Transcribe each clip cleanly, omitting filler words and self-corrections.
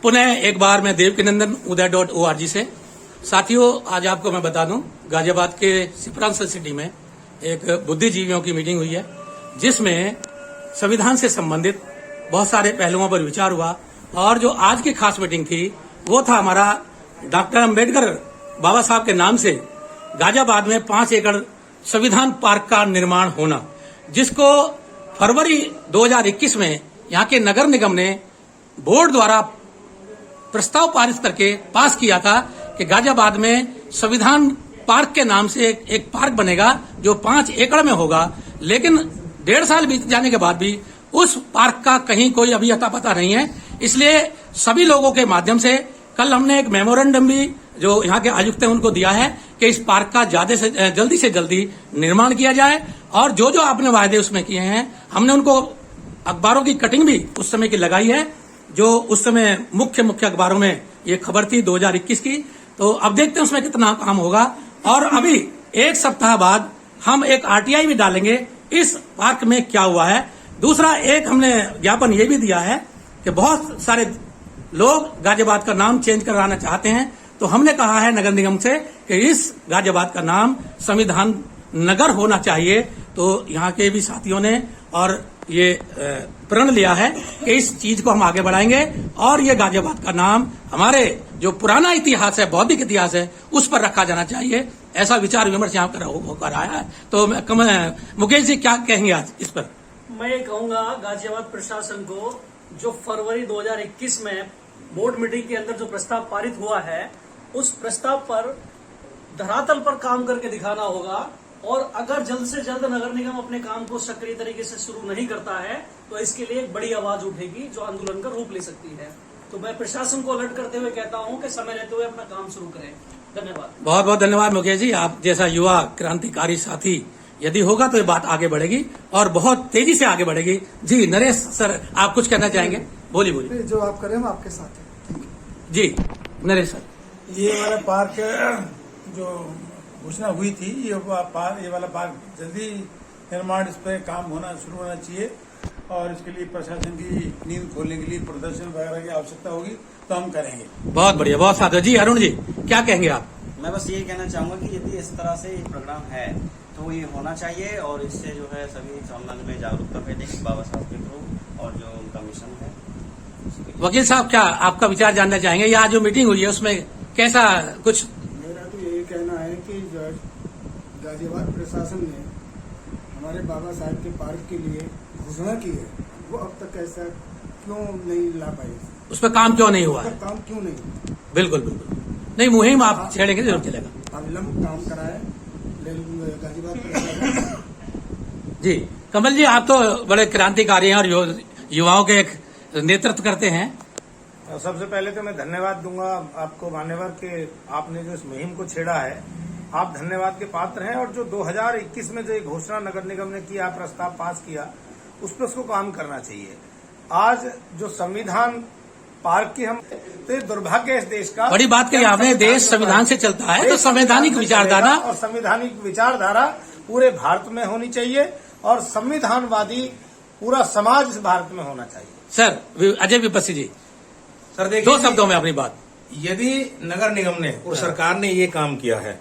पुनः एक बार मैं देवकीनंदन uday.org से। साथियों, आज आपको मैं बता दूं, गाजियाबाद के सिप्रांसल सिटी में एक बुद्धिजीवियों की मीटिंग हुई है, जिसमें संविधान से संबंधित बहुत सारे पहलुओं पर विचार हुआ। और जो आज की खास मीटिंग थी वो था हमारा डॉक्टर अम्बेडकर बाबा साहब के नाम से गाजियाबाद में 5 एकड़ संविधान पार्क का निर्माण होना, जिसको फरवरी 2021 में यहाँ के नगर निगम ने बोर्ड द्वारा प्रस्ताव पारित करके पास किया था कि गाजियाबाद में संविधान पार्क के नाम से एक पार्क बनेगा जो 5 एकड़ में होगा। लेकिन 1.5 साल बीत जाने के बाद भी उस पार्क का कहीं कोई अभी अता पता नहीं है। इसलिए सभी लोगों के माध्यम से कल हमने एक मेमोरेंडम भी जो यहाँ के आयुक्त हैं उनको दिया है कि इस पार्क का जल्दी से जल्दी निर्माण किया जाए। और जो जो आपने वायदे उसमें किए हैं, हमने उनको अखबारों की कटिंग भी उस समय की लगाई है, जो उस समय मुख्य अखबारों में ये खबर थी 2021 की। तो अब देखते हैं उसमें कितना काम होगा। और अभी एक सप्ताह बाद हम एक RTI भी डालेंगे इस पार्क में क्या हुआ है। दूसरा, एक हमने ज्ञापन ये भी दिया है कि बहुत सारे लोग गाजियाबाद का नाम चेंज कराना चाहते हैं, तो हमने कहा है नगर निगम से कि इस गाजियाबाद का नाम संविधान नगर होना चाहिए। तो यहाँ के भी साथियों ने और ये प्रण लिया है कि इस चीज को हम आगे बढ़ाएंगे और ये गाजियाबाद का नाम हमारे जो पुराना इतिहास है, बौद्धिक इतिहास है, उस पर रखा जाना चाहिए। ऐसा विचार विमर्श यहाँ पर होकर आया है। तो मुकेश जी क्या कहेंगे आज इस पर? मैं ये कहूंगा गाजियाबाद प्रशासन को, जो फरवरी 2021 में बोर्ड मीटिंग के अंदर जो प्रस्ताव पारित हुआ है, उस प्रस्ताव पर धरातल पर काम करके दिखाना होगा। और अगर जल्द से जल्द नगर निगम अपने काम को सक्रिय तरीके से शुरू नहीं करता है तो इसके लिए एक बड़ी आवाज उठेगी जो आंदोलन का रूप ले सकती है। तो मैं प्रशासन को अलर्ट करते हुए कहता हूं कि समय लेते हुए अपना काम शुरू करें। धन्यवाद। बहुत बहुत धन्यवाद मुकेश जी। आप जैसा युवा क्रांतिकारी साथी यदि होगा तो ये बात आगे बढ़ेगी और बहुत तेजी से आगे बढ़ेगी। जी नरेश सर, आप कुछ कहना चाहेंगे? बोलिए। जो आप करें हम आपके साथ हैं। जी नरेश सर, ये वाला पार्क जो घोषणा हुई थी, ये वाला पार्क जल्दी निर्माण, इस पर काम होना शुरू होना चाहिए। और इसके लिए प्रशासन की नींद खोलने के लिए प्रदर्शन वगैरह की आवश्यकता होगी तो हम करेंगे। बहुत बढ़िया, बहुत साथ। जी अरुण जी क्या कहेंगे आप? मैं बस यही कहना चाहूंगा कि यदि इस तरह से प्रोग्राम है तो ये होना चाहिए और इससे जो है सभी समाज में जागरूकता फैलेगी बाबा साहब के थ्रू और जो उनका मिशन है। वकील साहब, क्या आपका विचार जानना चाहेंगे? यहाँ जो मीटिंग हुई है उसमें कैसा कुछ? मेरा तो यही कहना है कि गाजियाबाद प्रशासन ने हमारे बाबा साहब के पार्क के लिए घोषणा की है, वो अब तक ऐसा क्यों नहीं ला पाई? उस पर काम क्यों नहीं हुआ है? काम क्यों नहीं? बिल्कुल नहीं, मुहिम आप छेड़ेंगे जरूर चलेगा। अविलंब काम कराए गाजियाबाद प्रशासन। जी कमल जी, आप तो बड़े क्रांतिकारी हैं और युवाओं के एक नेतृत्व करते हैं। सबसे पहले तो मैं धन्यवाद दूंगा आपको मान्यवर कि आपने जो इस मुहिम को छेड़ा है, आप धन्यवाद के पात्र हैं। और जो 2021 में जो घोषणा नगर निगम ने किया, प्रस्ताव पास किया, उस पर उसको काम करना चाहिए। आज जो संविधान पार्क की हम, तो ये दुर्भाग्य इस देश का। बड़ी बात कही आपने, देश संविधान से चलता है तो संवैधानिक विचारधारा और संवैधानिक विचारधारा पूरे भारत में होनी चाहिए और संविधानवादी पूरा समाज इस भारत में होना चाहिए। सर अजय विपस्सी जी, सर देखिए, 2 शब्दों में अपनी बात। यदि नगर निगम ने और सरकार ने ये काम किया है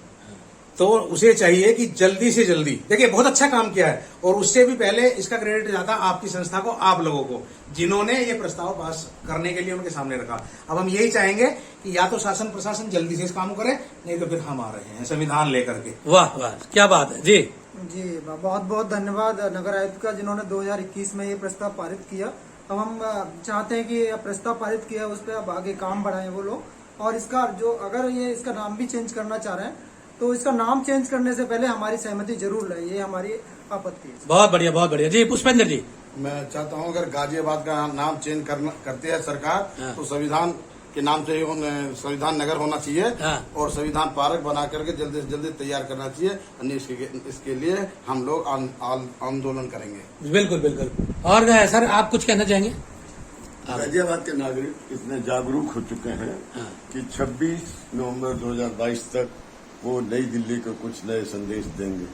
तो उसे चाहिए कि जल्दी से जल्दी, देखिए बहुत अच्छा काम किया है और उससे भी पहले इसका क्रेडिट जाता आपकी संस्था को, आप लोगों को, जिन्होंने ये प्रस्ताव पास करने के लिए उनके सामने रखा। अब हम यही चाहेंगे कि या तो शासन प्रशासन जल्दी से इस काम को करे, नहीं तो फिर हम आ रहे हैं संविधान लेकर के। वाह वाह, क्या बात है। जी बहुत बहुत धन्यवाद नगर आयुक्त का, जिन्होंने 2021 में ये प्रस्ताव पारित किया। अब हम चाहते हैं कि प्रस्ताव पारित किया उस पर अब आगे काम बढ़ाएं वो लोग। और इसका जो अगर ये इसका नाम भी चेंज करना चाह रहे हैं तो इसका नाम चेंज करने से पहले हमारी सहमति जरूर है, ये हमारी आपत्ति है। बहुत बढ़िया, बहुत बढ़िया। जी पुष्पेंद्र जी, मैं चाहता हूं अगर गाजियाबाद का नाम चेंज करते हैं सरकार तो संविधान के नाम से संविधान नगर होना चाहिए और संविधान पार्क बना करके जल्दी से जल्दी तैयार करना चाहिए। इसके लिए हम लोग आंदोलन करेंगे। बिल्कुल बिल्कुल। और सर आप कुछ कहना चाहेंगे? गाजियाबाद के नागरिक इतने जागरूक हो चुके हैं कि 26 नवंबर 2022 तक वो नई दिल्ली को कुछ नए संदेश देंगे।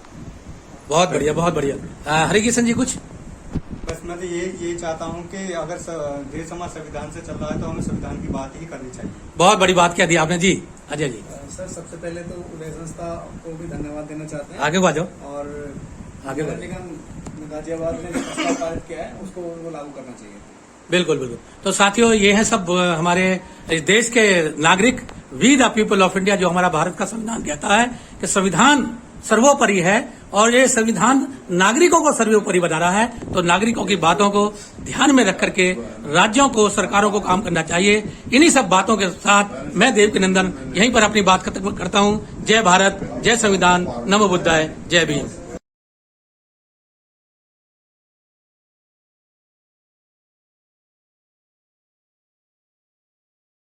बहुत बढ़िया, बहुत बढ़िया। हरिकिशन जी कुछ? बस मैं तो ये चाहता हूँ कि अगर देश हमारा संविधान से चल रहा है तो हमें संविधान की बात ही करनी चाहिए। बहुत बड़ी बात कह दी आपने जी। अजय जी सर, सबसे पहले तो उदय संस्था को भी धन्यवाद देना चाहते हैं आगे बढ़ो। और आगे नगर बढ़ो। निगम गाजियाबाद ने जो प्रस्ताव पारित किया है उसको वो लागू करना चाहिए। बिल्कुल बिल्कुल। तो साथियों, ये है सब हमारे इस देश के नागरिक, we the people of India, जो हमारा भारत का संविधान कहता है कि संविधान सर्वोपरि है और ये संविधान नागरिकों को सर्वोपरि बना रहा है। तो नागरिकों की बातों को ध्यान में रख करके राज्यों को, सरकारों को काम करना चाहिए। इन्हीं सब बातों के साथ मैं देवकीनंदन यहीं पर अपनी बात खत्म करता हूं। जय भारत, जय संविधान, नमो बुद्धाय, जय भीम।